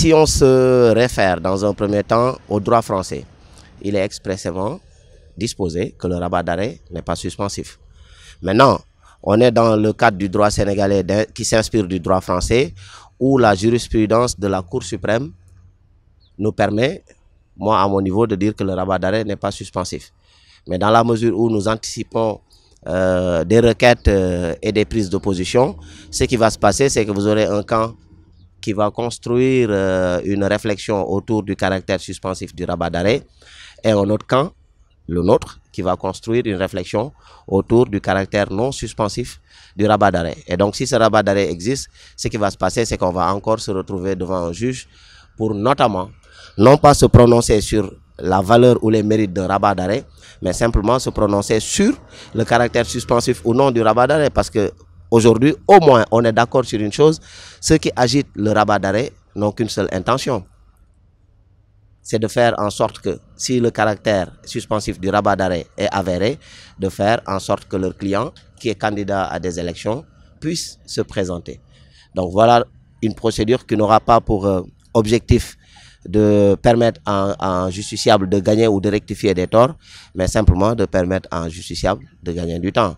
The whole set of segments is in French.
si on se réfère dans un premier temps au droit français, il est expressément disposé que le rabat d'arrêt n'est pas suspensif. Maintenant, on est dans le cadre du droit sénégalais qui s'inspire du droit français, où la jurisprudence de la Cour suprême nous permet, moi à mon niveau, de dire que le rabat d'arrêt n'est pas suspensif. Mais dans la mesure où nous anticipons des requêtes et des prises de position, ce qui va se passer, c'est que vous aurez un camp qui va construire une réflexion autour du caractère suspensif du rabat d'arrêt, et un autre camp, le nôtre, qui va construire une réflexion autour du caractère non suspensif du rabat d'arrêt. Et donc si ce rabat d'arrêt existe, ce qui va se passer, c'est qu'on va encore se retrouver devant un juge pour notamment, non pas se prononcer sur la valeur ou les mérites d'un rabat d'arrêt, mais simplement se prononcer sur le caractère suspensif ou non du rabat d'arrêt. Parce que aujourd'hui, au moins, on est d'accord sur une chose, ceux qui agitent le rabat d'arrêt n'ont qu'une seule intention. C'est de faire en sorte que, si le caractère suspensif du rabat d'arrêt est avéré, de faire en sorte que leur client, qui est candidat à des élections, puisse se présenter. Donc voilà une procédure qui n'aura pas pour objectif de permettre à un justiciable de gagner ou de rectifier des torts, mais simplement de permettre à un justiciable de gagner du temps.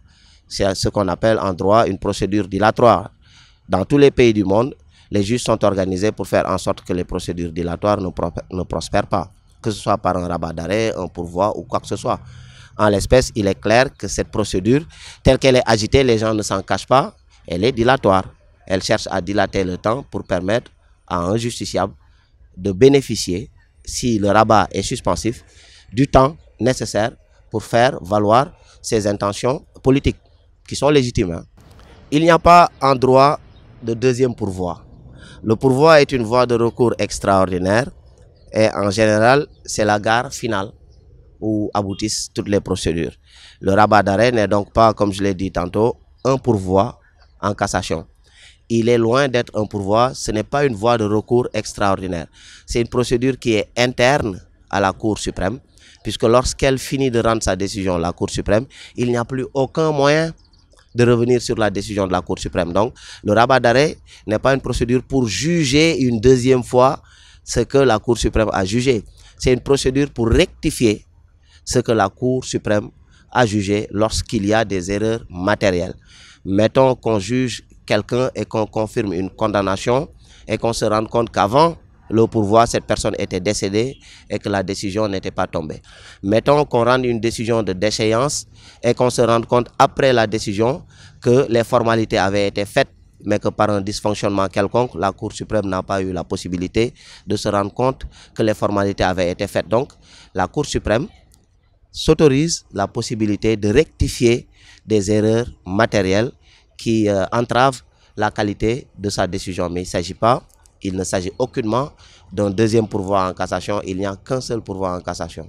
C'est ce qu'on appelle en droit une procédure dilatoire. Dans tous les pays du monde, les juges sont organisés pour faire en sorte que les procédures dilatoires ne prospèrent pas, que ce soit par un rabat d'arrêt, un pourvoi ou quoi que ce soit. En l'espèce, il est clair que cette procédure, telle qu'elle est agitée, les gens ne s'en cachent pas, elle est dilatoire. Elle cherche à dilater le temps pour permettre à un justiciable de bénéficier, si le rabat est suspensif, du temps nécessaire pour faire valoir ses intentions politiques, qui sont légitimes. Hein. Il n'y a pas en droit de deuxième pourvoi. Le pourvoi est une voie de recours extraordinaire et en général, c'est la gare finale où aboutissent toutes les procédures. Le rabat d'arrêt n'est donc pas, comme je l'ai dit tantôt, un pourvoi en cassation. Il est loin d'être un pourvoi, ce n'est pas une voie de recours extraordinaire. C'est une procédure qui est interne à la Cour suprême, puisque lorsqu'elle finit de rendre sa décision, la Cour suprême, il n'y a plus aucun moyen de revenir sur la décision de la Cour suprême. Donc, le rabat d'arrêt n'est pas une procédure pour juger une deuxième fois ce que la Cour suprême a jugé. C'est une procédure pour rectifier ce que la Cour suprême a jugé lorsqu'il y a des erreurs matérielles. Mettons qu'on juge quelqu'un et qu'on confirme une condamnation et qu'on se rende compte qu'avant le pourvoi, cette personne était décédée et que la décision n'était pas tombée. Mettons qu'on rende une décision de déchéance et qu'on se rende compte après la décision que les formalités avaient été faites, mais que par un dysfonctionnement quelconque, la Cour suprême n'a pas eu la possibilité de se rendre compte que les formalités avaient été faites. Donc, la Cour suprême s'autorise la possibilité de rectifier des erreurs matérielles qui entravent la qualité de sa décision. Mais il ne s'agit aucunement d'un deuxième pourvoi en cassation. Il n'y a qu'un seul pourvoi en cassation.